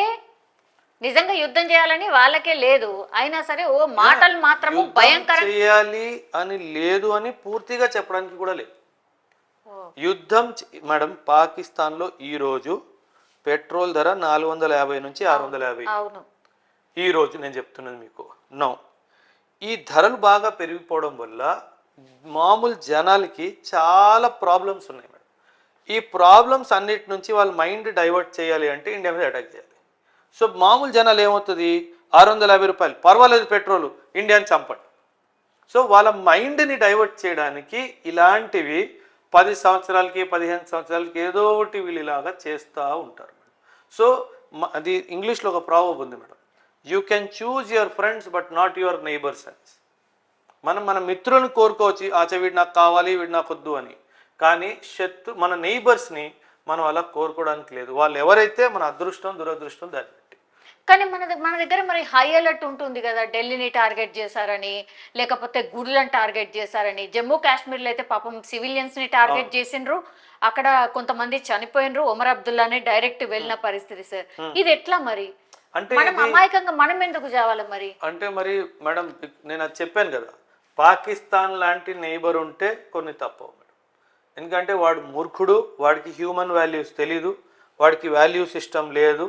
నిజంగా యుద్ధం చేయాలని వాళ్ళకే లేదు, అయినా సరే ఓ మాటలు మాత్రము భయంకరం చేయాలి అని లేదు అని పూర్తిగా చెప్పడానికి కూడా లేదు. యుద్ధం మేడం, పాకిస్తాన్లో ఈరోజు పెట్రోల్ ధర 450 నుంచి 650. అవును, ఈ రోజు నేను చెప్తున్నాను మీకు. నో, ఈ ధరలు బాగా పెరిగిపోవడం వల్ల మామూలు జనాలకి చాలా ప్రాబ్లమ్స్ ఉన్నాయి మేడం. ఈ ప్రాబ్లమ్స్ అన్నిటి నుంచి వాళ్ళ మైండ్ డైవర్ట్ చేయాలి అంటే ఇండియా మీద అటాక్ చేయాలి. సో మామూలు జనాలు ఏమవుతుంది, 650 రూపాయలు పర్వాలేదు పెట్రోల్, ఇండియాని చంపండి. సో వాళ్ళ మైండ్ని డైవర్ట్ చేయడానికి ఇలాంటివి 10 సంవత్సరాలకి 15 సంవత్సరాలకి ఏదో ఒకటి వీళ్ళు ఇలాగా చేస్తూ ఉంటారు. సో అది ఇంగ్లీష్లో ఒక ప్రావర్బ్ ఉంది madam, you can choose your friends but not your neighbours అని. మన మిత్రులను కోరుకోవచ్చు, ఆచ వీడు నాకు కావాలి, వీడు నాకు వద్దు అని. కానీ మన నైబర్స్ని మనం అలా కోరుకోవడానికి లేదు. వాళ్ళు ఎవరైతే మన అదృష్టం దురదృష్టం దాన్ని బట్టి. కానీ మన దగ్గర మరి హై అలర్ట్ ఉంటుంది కదా, ఢిల్లీని టార్గెట్ చేశారని, లేకపోతే గుడ్లను టార్గెట్ చేశారని. జమ్మూ కాశ్మీర్లో అయితే పాపం సివిలియన్స్ ని టార్గెట్ చేసిండ్రు, అక్కడ కొంతమంది చనిపోయినరు. ఒమర్ అబ్దుల్లానే డైరెక్ట్ వెళ్ళిన పరిస్థితి సార్. ఇది ఎట్లా మరి? అంటే మనం అమాయకంగా మనం ఎందుకు చావాలి మరి? అంటే మరి మేడం, నేను అది చెప్పాను కదా, పాకిస్తాన్ లాంటి నైబర్ ఉంటే కొన్ని తప్పవు మేడం. ఎందుకంటే వాడు మూర్ఖుడు, వాడికి హ్యూమన్ వాల్యూస్ తెలీదు, వాడికి వాల్యూ సిస్టమ్ లేదు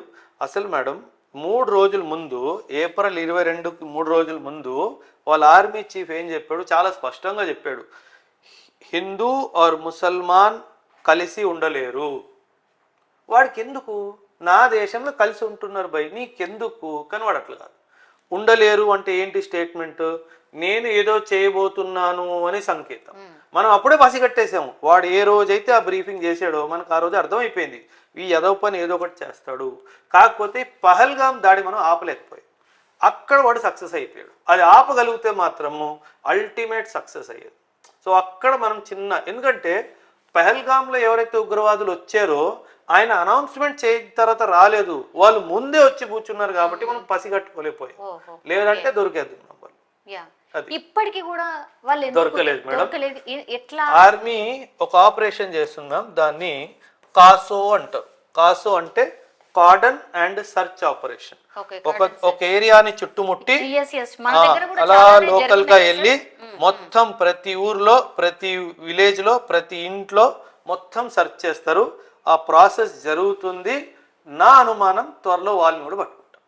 అసలు. మేడం 3 రోజుల ముందు, ఏప్రిల్ 22కి 3 రోజుల ముందు వాళ్ళ ఆర్మీ చీఫ్ ఏం చెప్పాడు, చాలా స్పష్టంగా చెప్పాడు, హిందూ ఆర్ ముసల్మాన్ కలిసి ఉండలేరు. వాడికి ఎందుకు, నా దేశంలో కలిసి ఉంటున్నారు భయ్, నీకెందుకు? కానీ వాడు అట్లా కాదు. ఉండలేరు అంటే ఏంటి స్టేట్మెంట్, నేను ఏదో చేయబోతున్నాను అని సంకేతం. మనం అప్పుడే పసిగట్టేసాము. వాడు ఏ రోజైతే ఆ బ్రీఫింగ్ చేసాడో మనకు ఆ రోజు అర్థమైపోయింది, ఈ ఎదవ పని ఏదో ఒకటి చేస్తాడు. కాకపోతే పహల్గామ్ దాడి మనం ఆపలేకపోయాం, అక్కడ వాడు సక్సెస్ అయిపోయాడు. అది ఆపగలిగితే మాత్రము అల్టిమేట్ సక్సెస్ అయ్యేది. సో అక్కడ మనం ఎందుకంటే పహల్గామ్లో ఎవరైతే ఉగ్రవాదులు వచ్చారో ఆయన అనౌన్స్మెంట్ చేసిన తర్వాత రాలేదు, వాళ్ళు ముందే వచ్చి కూర్చున్నారు కాబట్టి మనం పసిగట్టుకోలేకపోయాం. లేదంటే దొరికేది ఇప్పటికీ కూడా వాళ్ళు దొరకలేదు మేడం. ఎట్లా ఆర్మీ ఒక ఆపరేషన్ చేస్తున్నాం, దాన్ని కాసో అంటారు. కాసో అంటే కార్డన్ అండ్ సర్చ్ ఆపరేషన్. ఒక ఏరియాని చుట్టుముట్టి అలా లోకల్ గా వెళ్ళి మొత్తం ప్రతి ఊర్లో, ప్రతి విలేజ్ లో, ప్రతి ఇంట్లో మొత్తం సర్చ్ చేస్తారు. ఆ ప్రాసెస్ జరుగుతుంది. నా అనుమానం త్వరలో వాళ్ళని కూడా పట్టుకుంటాం,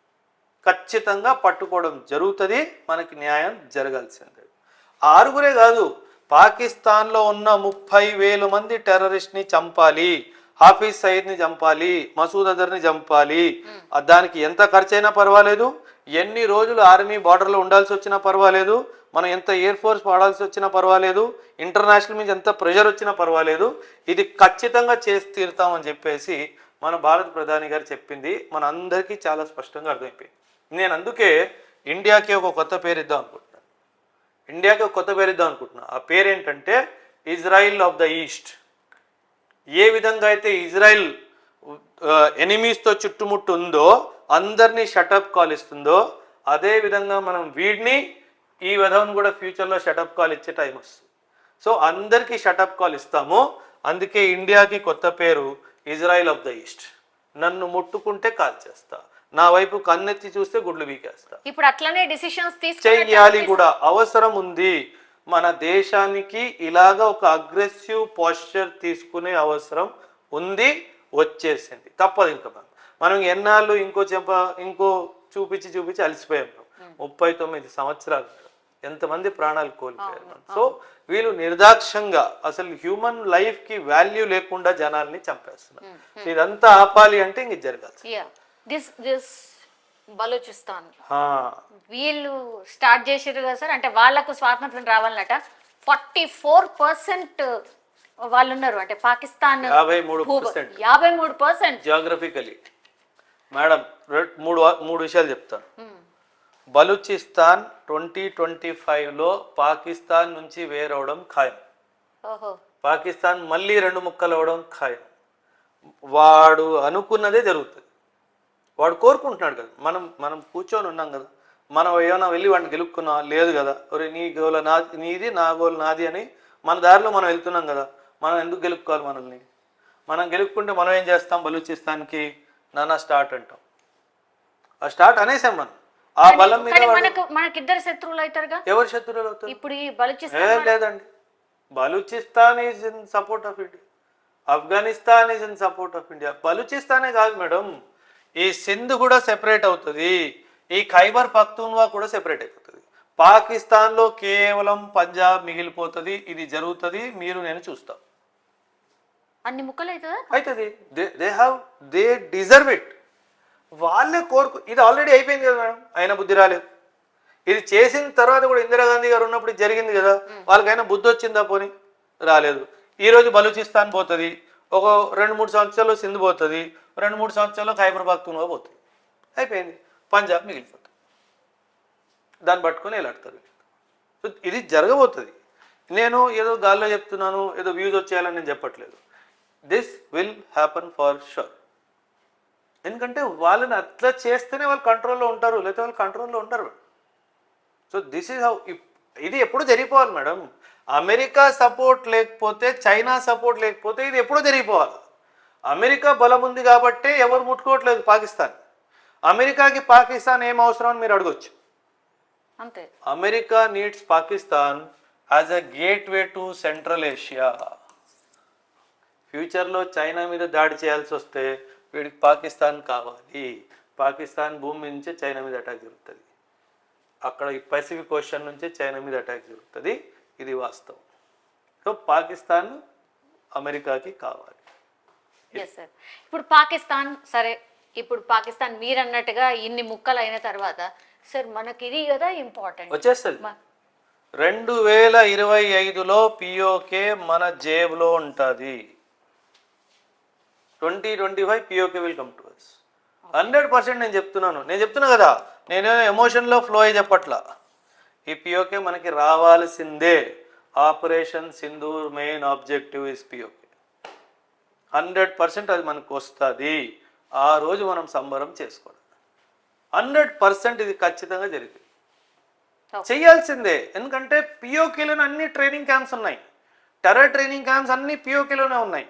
ఖచ్చితంగా పట్టుకోవడం జరుగుతుంది. మనకి న్యాయం జరగాల్సిందే. 6 కాదు, పాకిస్తాన్లో ఉన్న 30,000 మంది టెర్రరిస్ట్ని చంపాలి, హాఫీజ్ సయీద్ని చంపాలి, మసూద్ అజర్ని చంపాలి. దానికి ఎంత ఖర్చైనా పర్వాలేదు, ఎన్ని రోజులు ఆర్మీ బార్డర్లో ఉండాల్సి వచ్చినా పర్వాలేదు, మనం ఎంత ఎయిర్ ఫోర్స్ వాడాల్సి వచ్చినా పర్వాలేదు, ఇంటర్నేషనల్ మీద ఎంత ప్రెషర్ వచ్చినా పర్వాలేదు, ఇది ఖచ్చితంగా చేసి తీరుతామని చెప్పేసి మన భారత ప్రధాని గారు చెప్పింది మన అందరికీ చాలా స్పష్టంగా అర్థమైపోయింది. నేను అందుకే ఇండియాకి ఒక కొత్త పేరు ఇద్దాం అనుకుంటున్నాను. ఆ పేరు ఏంటంటే ఇజ్రాయిల్ ఆఫ్ ద ఈస్ట్. ఏ విధంగా అయితే ఇజ్రాయిల్ ఎనిమీస్తో చుట్టుముట్టు ఉందో, అందరినీ షటప్ కాల్ ఇస్తుందో, అదే విధంగా మనం వీడిని ఈ విధంగా కూడా ఫ్యూచర్లో షటప్ కాల్ ఇచ్చే టైం వస్తుంది. సో అందరికీ షటప్ కాల్ ఇస్తాము. అందుకే ఇండియాకి కొత్త పేరు ఇజ్రాయిల్ ఆఫ్ ద ఈస్ట్. నన్ను ముట్టుకుంటే కాల్ చేస్తా, నా వైపు కన్నెత్తి చూస్తే గుడ్లు వీకేస్తా. ఇప్పుడు అట్లనే డిసిషన్స్ చెయ్యాలి కూడా, అవసరం ఉంది. మన దేశానికి ఇలాగా ఒక అగ్రెసివ్ పోస్చర్ తీసుకునే అవసరం ఉంది, వచ్చేసింది, తప్పదు. ఇంకా మనం ఎన్నాళ్ళు ఇంకో చూపించి అలసిపోయాం. 39 సంవత్సరాలు ఎంతమంది ప్రాణాలు కోల్పోయారు. సో వీళ్ళు నిర్దాక్షంగా అసలు హ్యూమన్ లైఫ్ కి వాల్యూ లేకుండా జనాల్ని చంపేస్తున్నారు. ఇదంతా ఆపాలి అంటే ఇంక జరగాలి. బలూచిస్తాన్ వీళ్ళు స్టార్ట్ చేసారు కదా సార్, అంటే వాళ్ళకు స్వాతంత్రం రావాలన్నట. 44% వాళ్ళు ఉన్నారు, అంటే పాకిస్తాన్ 53%. జియోగ్రఫికలీ మేడం మూడు విషయాలు చెప్తాను. బలూచిస్తాన్ 2025లో పాకిస్తాన్ నుంచి వేరవడం ఖాయం. పాకిస్తాన్ మళ్ళీ 2 ముక్కలు అవడం ఖాయం. వాడు అనుకున్నదే జరుగుతుంది, వాడు కోరుకుంటున్నాడు కదా. మనం కూర్చొని ఉన్నాం కదా, మనం ఏమైనా వెళ్ళి వాడిని గెలుపుకున్నా లేదు కదా. ఒరే నీ గోల నీది, నా గోల్ నాది అని మన దారిలో మనం వెళ్తున్నాం కదా. మనం ఎందుకు గెలుపుకోవాలి మనల్ని? మనం గెలుపుకుంటే మనం ఏం చేస్తాం? బలూచిస్తాన్కి నానా స్టార్ట్ అంటాం. ఆ స్టార్ట్ అనేసాం మనం. ఆ బలం మీద మనకిద్దరు శత్రువులు అవుతారుగా. ఎవరు శత్రువులు అవుతారు? ఇప్పుడు ఈ బలూచిస్తాన్ లేదండి, Balochistan is in support of India, Afghanistan is in support of India. బలూచిస్తానే కాదు మేడం, ఈ సింధ్ కూడా సెపరేట్ అవుతుంది, ఈ ఖైబర్ పఖ్తూన్వా కూడా సెపరేట్ అయిపోతుంది. పాకిస్తాన్లో కేవలం పంజాబ్ మిగిలిపోతుంది. ఇది జరుగుతుంది, మీరు నేను చూస్తాం. అన్ని ముక్కలు అవుతుంది. They deserve it. వాళ్ళే ఇది ఆల్రెడీ అయిపోయింది కదా మేడం, అయినా బుద్ధి రాలేదు. ఇది చేసిన తర్వాత కూడా ఇందిరాగాంధీ గారు ఉన్నప్పుడు జరిగింది కదా, వాళ్ళకైనా బుద్ధి వచ్చిందా? పోనీ రాలేదు. ఈరోజు బలూచిస్తాన్ పోతుంది, ఒక 2-3 సంవత్సరాలు సింధ్ పోతుంది, 2-3 సంవత్సరాలు ఖైబర్ పఖ్తూన్వా పోతుంది, అయిపోయింది. పంజాబ్ మిగిలిపోతుంది. దాన్ని పట్టుకొని వెళ్ళాడతారు. సో ఇది జరగబోతుంది. నేను ఏదో గాల్లో చెప్తున్నాను, ఏదో వ్యూస్ వచ్చేయాలని నేను చెప్పట్లేదు. This will happen for sure. ఎందుకంటే వాళ్ళని అట్లా చేస్తేనే వాళ్ళు కంట్రోల్లో ఉంటారు, లేకపోతే వాళ్ళు కంట్రోల్లో ఉంటారు. So this is how. ఇది ఎప్పుడు జరిగిపోవాలి మేడం. అమెరికా సపోర్ట్ లేకపోతే, చైనా సపోర్ట్ లేకపోతే ఇది ఎప్పుడో జరిగిపోవాలి. అమెరికా బలం ఉంది కాబట్టి ఎవరు ముట్టుకోవట్లేదు పాకిస్తాన్. అమెరికాకి పాకిస్తాన్ ఏం అవసరం అని మీరు అడగొచ్చు. అంతే. America needs Pakistan as a gateway to central Asia. ఫ్యూచర్లో చైనా మీద దాడి చేయాల్సి వస్తే వీడికి పాకిస్తాన్ కావాలి. పాకిస్తాన్ భూమి నుంచే చైనా మీద అటాక్ జరుగుతుంది, అక్కడ ఈ పసిఫిక్ ఓషన్ నుంచే చైనా మీద అటాక్ జరుగుతుంది. ఇది వాస్తవం. సో పాకిస్తాన్ అమెరికాకి కావాలి. ఇప్పుడు పాకిస్తాన్ సరే, ఇప్పుడు పాకిస్తాన్ మీరు అన్నట్టుగా ఇన్ని ముక్కలు అయిన తర్వాత సార్ మనకి ఇది కదా ఇంపార్టెంట్ వచ్చేస్తుంది. 2025లో పిఓకే మన జేబులో ఉంటుంది. 2025 PoK will come to us 100%. నేను చెప్తున్నా కదా, నేను ఎమోషన్లో ఫ్లో అయ్యి చెప్పట్లా. ఈ పిఓకే మనకి రావాల్సిందే. Operation Sindoor main objective is PoK. 100% అది మనకు వస్తుంది. ఆ రోజు మనం సంబరం చేసుకోవాలి. 100% ఇది ఖచ్చితంగా జరిగింది, చేయాల్సిందే. ఎందుకంటే పిఓకేలోనే అన్ని ట్రైనింగ్ క్యాంప్స్ ఉన్నాయి, టెర్రర్ ట్రైనింగ్ క్యాంప్స్ అన్ని పిఓకేలోనే ఉన్నాయి.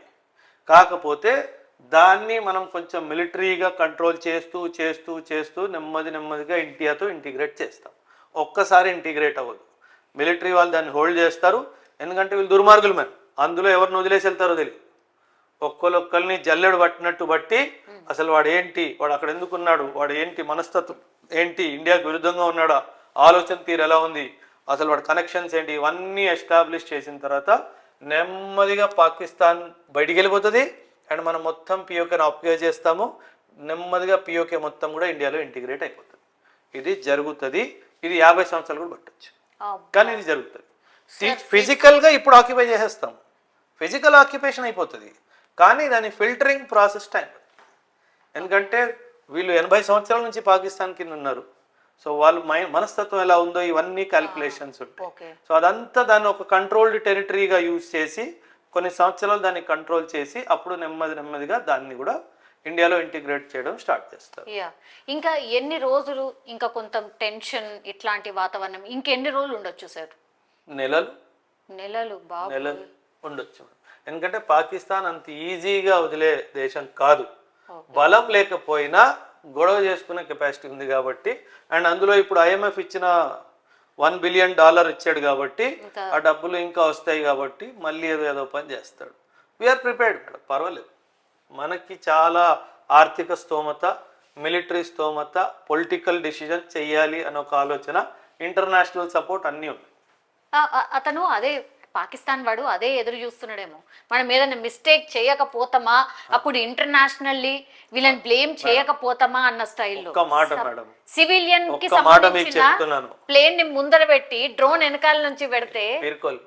కాకపోతే దాన్ని మనం కొంచెం మిలిటరీగా కంట్రోల్ చేస్తూ నెమ్మదిగా ఇండియాతో ఇంటిగ్రేట్ చేస్తాం. ఒక్కసారి ఇంటిగ్రేట్ అవ్వదు. మిలిటరీ వాళ్ళు దాన్ని హోల్డ్ చేస్తారు, ఎందుకంటే వీళ్ళు దుర్మార్గులు. మరి అందులో ఎవరిని వదిలేసి వెళ్తారో తెలియదు. ఒక్కరిని జల్లెడు పట్టినట్టు బట్టి అసలు వాడు ఏంటి, వాడు అక్కడ ఎందుకున్నాడు, వాడు ఏంటి, మనస్తత్వం ఏంటి, ఇండియాకు విరుద్ధంగా ఉన్నాడా, ఆలోచన తీరు ఎలా ఉంది, అసలు వాడి కనెక్షన్స్ ఏంటి, ఇవన్నీ ఎస్టాబ్లిష్ చేసిన తర్వాత నెమ్మదిగా పాకిస్తాన్ బయటికి వెళ్ళిపోతుంది. అండ్ మనం మొత్తం పిఓకేని ఆక్యుపై చేస్తాము. నెమ్మదిగా పిఓకే మొత్తం కూడా ఇండియాలో ఇంటిగ్రేట్ అయిపోతుంది. ఇది జరుగుతుంది. ఇది 50 సంవత్సరాలు కూడా పట్టచ్చు, కానీ ఇది జరుగుతుంది. ఫిజికల్గా ఇప్పుడు ఆక్యుపై చేసేస్తాం, ఫిజికల్ ఆక్యుపేషన్ అయిపోతుంది. కానీ దాని ఫిల్టరింగ్ ప్రాసెస్ టైం. ఎందుకంటే వీళ్ళు 80 సంవత్సరాల నుంచి పాకిస్తాన్ కింద ఉన్నారు. సో వాళ్ళు మనస్తత్వం ఎలా ఉందో ఇవన్నీ క్యాలిక్యులేషన్స్ ఉంటాయి. సో అదంతా దాన్ని ఒక కంట్రోల్డ్ టెరిటరీగా యూజ్ చేసి కొన్ని సంవత్సరాలు దాన్ని కంట్రోల్ చేసి అప్పుడు నెమ్మదిగా దాన్ని కూడా ఇండియాలో ఇంటిగ్రేట్ చేయడం స్టార్ట్ చేస్తారు. యా ఇంకా ఎన్ని రోజులు ఇంకా కొంత టెన్షన్ ఇట్లాంటి వాతావరణం ఇంకెన్ని రోజులు ఉండొచ్చు సార్? నెలలు నెలలు బాగా నెలలు ఉండొచ్చు. ఎందుకంటే పాకిస్తాన్ అంత ఈజీగా వదిలే దేశం కాదు. బలం లేకపోయినా గొడవ చేసుకునే కెపాసిటీ ఉంది కాబట్టి, అండ్ అందులో ఇప్పుడు IMF ఇచ్చిన $1 బిలియన్ ఇచ్చాడు కాబట్టి ఆ డబ్బులు ఇంకా వస్తాయి కాబట్టి మళ్ళీ ఏదో పని చేస్తాడు. వీఆర్ ప్రిపేర్డ్ మేడం, పర్వాలేదు. మనకి చాలా ఆర్థిక స్తోమత, మిలిటరీ స్తోమత, పొలిటికల్ డిసిజన్ చెయ్యాలి అనే ఒక ఆలోచన, ఇంటర్నేషనల్ సపోర్ట్ అన్నీ ఉన్నాయి. అతను అదే పాకిస్తాన్ వాడు అదే ఎదురు చూస్తున్నాడేమో, మనం ఏదైనా మిస్టేక్ చేయకపోతామా అప్పుడు ఇంటర్నేషనల్లీ వీళ్ళని బ్లేమ్ చేయకపోతామా అన్న స్టైల్లో. ఒక్క మాట మేడం, సివిలియన్ కి ఒక్క మాట మీకు సంబంధించిన చెప్తున్నాను, ప్లేన్ ని ముందర పెట్టి డ్రోన్ వెనకాల నుంచి పెడితే పిరుకోలు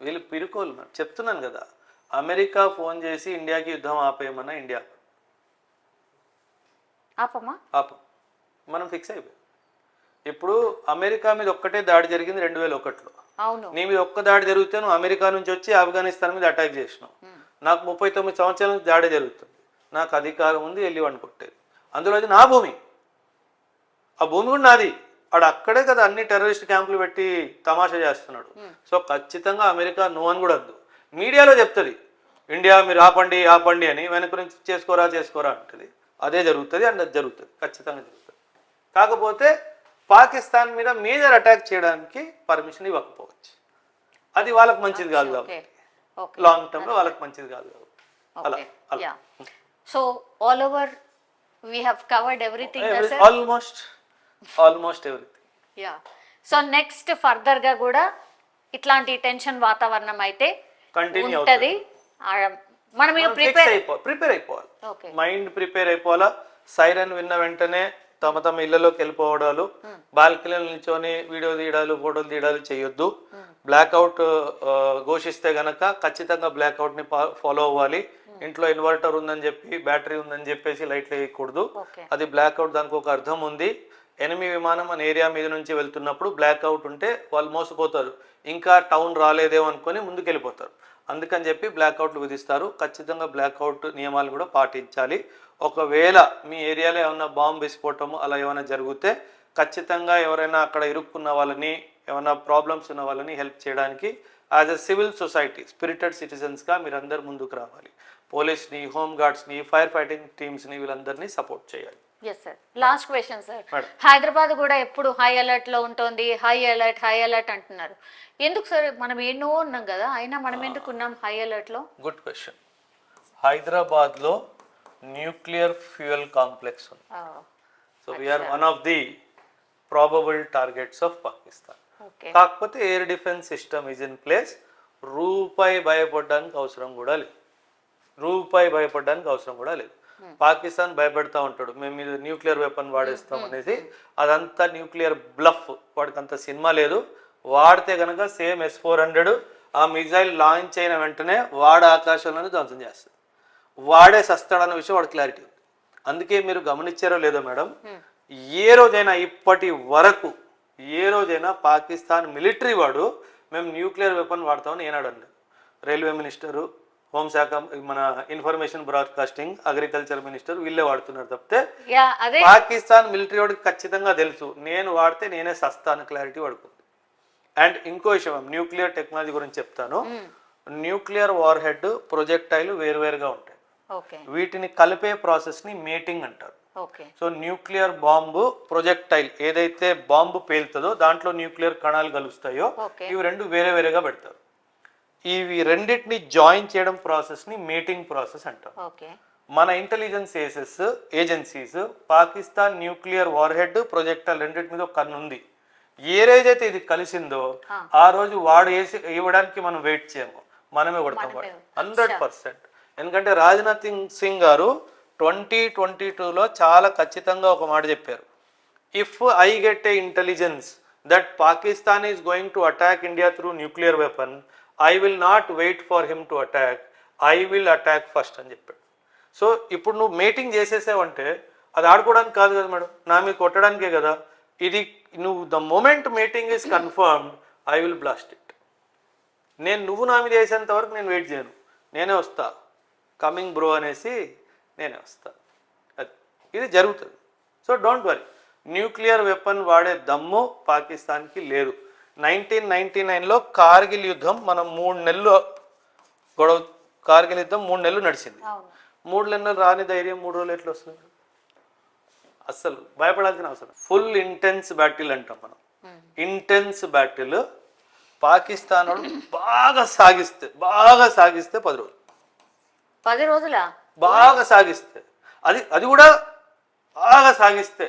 వీళ్ళు పిరుకోలు మేడం. చెప్తున్నాను కదా, అమెరికా ఫోన్ చేసి ఇండియాకి యుద్ధం ఆపేయమన్నా ఇండియా ఆపమా ఆపం, మనం ఫిక్స్ అయిపోయాం. ఇప్పుడు అమెరికా మీద ఒక్కటే దాడి జరిగింది 2001లో. అవును, నీ మీద ఒక్క దాడి జరిగితే నువ్వు అమెరికా నుంచి వచ్చి ఆఫ్ఘనిస్తాన్ మీద అటాక్ చేసినావు. నాకు 39 సంవత్సరాల నుంచి దాడి జరుగుతుంది, నాకు అధికారం ఉంది వెళ్ళి వాడిని కొట్టేది. అందులో అది నా భూమి, ఆ భూమి కూడా నాది. వాడు అక్కడే కదా అన్ని టెర్రరిస్ట్ క్యాంపులు పెట్టి తమాషా చేస్తున్నాడు. సో ఖచ్చితంగా అమెరికా నో అని కూడా వద్దు. మీడియాలో చెప్తుంది ఇండియా మీరు ఆపండి ఆపండి అని, వెనక నుంచి చేసుకోరా అంటుంది. అదే జరుగుతుంది అండ్ అది జరుగుతుంది, ఖచ్చితంగా జరుగుతుంది. కాకపోతే పాకిస్తాన్ మీద మేజర్ అటాక్ చేయడానికి పర్మిషన్ ఇవ్వకపోవచ్చు, అది వాళ్ళకి మంచిది కాదు కాబట్టి, లాంగ్ టర్మ్ లో వాళ్ళకి మంచిది కాదు కాబట్టి అలా. So all over we have covered everything, almost everything. Yeah so next further గా కూడా ఇట్లాంటి టెన్షన్ వాతావరణం అయితే కంటిన్యూ ఉంటది. మనం ప్రిపేర్ అయిపోవాలి, మైండ్ ప్రిపేర్ అయిపోవాలా. సైరన్ విన్న వెంటనే తమ ఇళ్లలోకి వెళ్ళిపోవడాలు, బాల్కనీలో నిల్చొని వీడియో తీయడాలు, ఫోటోలు తీయడాలు చేయొద్దు. బ్లాక్అవుట్ ఘోషిస్తే గనక ఖచ్చితంగా బ్లాక్అవుట్ ని ఫాలో అవ్వాలి. ఇంట్లో ఇన్వర్టర్ ఉందని చెప్పి, బ్యాటరీ ఉందని చెప్పేసి లైట్లు వేయకూడదు. అది బ్లాక్అవుట్, దానికి ఒక అర్థం ఉంది. ఎనిమి విమానం మన ఏరియా మీద నుంచి వెళ్తున్నప్పుడు బ్లాక్అవుట్ ఉంటే వాళ్ళు మోసపోతారు, ఇంకా టౌన్ రాలేదేమో అనుకొని ముందుకు వెళ్ళిపోతారు. అందుకని చెప్పి బ్లాక్అవుట్లు విధిస్తారు. ఖచ్చితంగా బ్లాక్అవుట్ నియమాలు కూడా పాటించాలి. ఒకవేళ మీ ఏరియాలో ఏమైనా బాంబు విస్ఫోటము అలా ఏమైనా జరిగితే ఖచ్చితంగా ఎవరైనా అక్కడ ఇరుక్కున్న వాళ్ళని, ఏమైనా ప్రాబ్లమ్స్ ఉన్న వాళ్ళని హెల్ప్ చేయడానికి as a civil society spirited సిటిజన్స్గా మీరందరూ ముందుకు రావాలి. పోలీస్ని, హోమ్ గార్డ్స్ని, ఫైర్ ఫైటింగ్ టీమ్స్ని వీళ్ళందరినీ సపోర్ట్ చేయాలి. Yes sir, last question sir, Hyderabad కూడా ఎప్పుడు హై అలర్ట్ లో ఉంటుంది, హై అలర్ట్ అంటున్నారు. ఎందుకు సార్? మనం ఎన్నో ఉన్నాం కదా, అయినా మనం ఎందుకు ఉన్నాం హై అలర్ట్ లో? Good question. హైదరాబాద్ లో న్యూక్లియర్ ఫ్యూయల్ కాంప్లెక్స్ ఉంది. So we are one of the probable targets of Pakistan. కాకపోతే air defence system is in place. రూపాయి భయపడడానికి అవసరం కూడా లేదు. పాకిస్తాన్ భయపెడతా ఉంటాడు, మేము మీద న్యూక్లియర్ వెపన్ వాడేస్తాం అనేసి. అదంతా న్యూక్లియర్ బ్లఫ్, వాడికి అంత సినిమా లేదు. వాడితే కనుక సేమ్ S-400 ఆ మిజైల్ లాంచ్ అయిన వెంటనే వాడు ఆకాశంలోనే ధ్వంసం చేస్తాడు, వాడే సస్తాడన్న విషయం వాడు క్లారిటీ ఉంది. అందుకే మీరు గమనించారో లేదో మేడం, ఏ రోజైనా ఇప్పటి వరకు పాకిస్తాన్ మిలిటరీ వాడు మేము న్యూక్లియర్ వెపన్ వాడతామని ఏనాడు అన్నారు? రైల్వే మినిస్టరు, హోంశాఖ, మన ఇన్ఫర్మేషన్ బ్రాడ్కాస్టింగ్, అగ్రికల్చర్ మినిస్టర్ వీళ్ళే వాడుతున్నారు తప్పితే పాకిస్తాన్ మిలిటరీ వాడికి ఖచ్చితంగా తెలుసు నేను వాడితే నేనే సస్తాను క్లారిటీ వాడుకుంది. అండ్ ఇంకో విషయం, న్యూక్లియర్ టెక్నాలజీ గురించి చెప్తాను. న్యూక్లియర్ వార్ హెడ్ ప్రొజెక్టైల్ వేరువేరుగా ఉంటాయి. వీటిని కలిపే ప్రాసెస్ ని మేటింగ్ అంటారు. సో న్యూక్లియర్ బాంబు ప్రొజెక్టైల్ ఏదైతే బాంబు పేలుతుందో దాంట్లో న్యూక్లియర్ కణాలు కలుస్తాయో ఇవి రెండు వేరేగా పెడతారు. ఇవి రెండింటిని జాయిన్ చేయడం ప్రాసెస్ ని మేటింగ్ ప్రాసెస్ అంటారు. మన intelligence agencies Pakistan nuclear war head projectile రెండింటి మీద ఒక కన్ను ఉంది. ఏ రోజైతే ఇది కలిసిందో ఆ రోజు వాడు ఇవ్వడానికి మనం వెయిట్ చేయము, మనమే కొడతాం 100%. ఎందుకంటే రాజ్నాథ్ సింగ్ గారు 2022లో చాలా ఖచ్చితంగా ఒక మాట చెప్పారు, if I get a intelligence that Pakistan is going to attack India through nuclear weapon, I will not wait for him to attack, I will attack first అని చెప్పాడు. సో ఇప్పుడు నువ్వు మీటింగ్ చేసేసావంటే అది ఆడుకోవడానికి కాదు కదా మేడం, నా మీద కొట్టడానికే కదా. ఇది నువ్వు the moment meeting is confirmed I will blast it. నువ్వు నా మీద వేసేంత వరకు నేను వెయిట్ చేయను, నేనే వస్తా, కమింగ్ బ్రో అనేసి నేనే వస్తా. అది ఇది జరుగుతుంది. So don't worry, nuclear weapon వాడే దమ్ము పాకిస్తాన్కి లేదు. 1999లో కార్గిల్ యుద్ధం మనం 3 నెలలు గొడవ, కార్గిల్ యుద్ధం 3 నెలలు నడిచింది. 3 నెలలు రాని ధైర్యం 3 రోజులు ఎట్లా వస్తుంది? అస్సలు భయపడాల్సిన అవసరం. ఫుల్ ఇంటెన్స్ బ్యాటిల్ అంటాం మనం. ఇంటెన్స్ బ్యాటిల్ పాకిస్తాన్ వాళ్ళు బాగా సాగిస్తే 10 రోజులు, 10 రోజులా బాగా సాగిస్తే, అది కూడా బాగా సాగిస్తే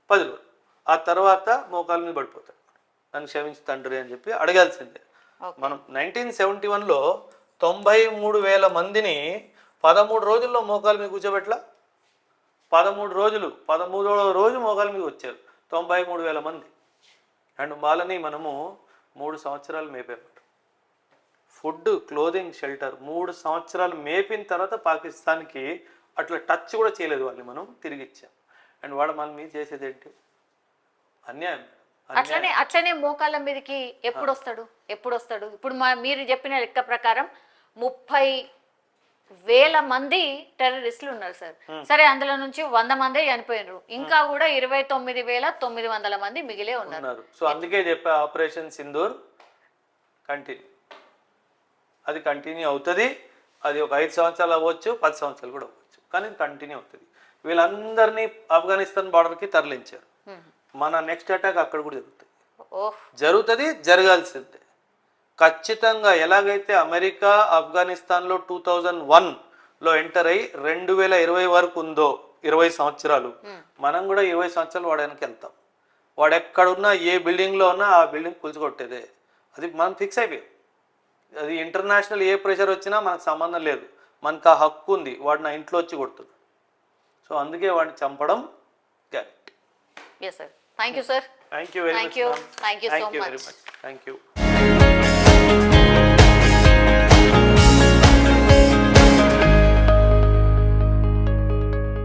10 రోజులు, ఆ తర్వాత మోకాల మీద పడిపోతాడు. నన్ను క్షమించి తండ్రి అని చెప్పి అడగాల్సిందే. మనం 1971లో 93,000 మందిని 13 రోజుల్లో మోకాల మీద కూర్చోబెట్లా. 13 రోజులు, 13వ రోజు మోకాల మీద వచ్చారు 93,000 మంది. అండ్ వాళ్ళని మనము 3 సంవత్సరాలు మేపాము. ఫుడ్, క్లోదింగ్, షెల్టర్ 3 సంవత్సరాలు మేపిన తర్వాత పాకిస్తాన్కి అట్లా టచ్ కూడా చేయలేదు వాళ్ళని మనం తిరిగి ఇచ్చాం. అండ్ వాడు మన మీద చేసేది ఏంటి? అన్యాయం. అట్లనే మోకాళ్ళ మీదకి ఎప్పుడు వస్తాడు? ఇప్పుడు మీరు చెప్పిన లెక్క ప్రకారం 30,000 మంది టెర్రరిస్టులు ఉన్నారు సార్. సరే, అందులో నుంచి 100 మందే చనిపోయినారు, ఇంకా కూడా 29,900 మంది మిగిలే ఉన్నారు. సో అందుకే చెప్పా, ఆపరేషన్ సింధూర్ కంటిన్యూ, అది కంటిన్యూ అవుతుంది. అది ఒక 5 సంవత్సరాలు అవ్వచ్చు, 10 సంవత్సరాలు కూడా అవ్వచ్చు, కానీ కంటిన్యూ అవుతుంది. వీళ్ళందరినీ ఆఫ్ఘనిస్తాన్ బార్డర్కి తరలించారు. మన నెక్స్ట్ అటాక్ అక్కడ కూడా జరుగుతుంది, జరగాల్సిందే ఖచ్చితంగా. ఎలాగైతే అమెరికా ఆఫ్ఘనిస్తాన్లో 2001లో ఎంటర్ అయ్యి 2020 వరకు ఉందో 20 సంవత్సరాలు, మనం కూడా 20 సంవత్సరాలు వాడానికి వెళ్తాం. వాడు ఎక్కడున్నా, ఏ బిల్డింగ్లో ఉన్నా ఆ బిల్డింగ్ కూల్చుకొట్టేదే. అది మనం ఫిక్స్ అయిపోయాం. అది ఇంటర్నేషనల్ ఏ ప్రెషర్ వచ్చినా మనకు సంబంధం లేదు, మనకు ఆ హక్కు ఉంది. వాడు నా ఇంట్లో వచ్చి కొడుతుంది. సో అందుకే వాడిని చంపడం guarantee. Yes sir. Thank you sir. Thank you very much. Thank you so much. Thank you.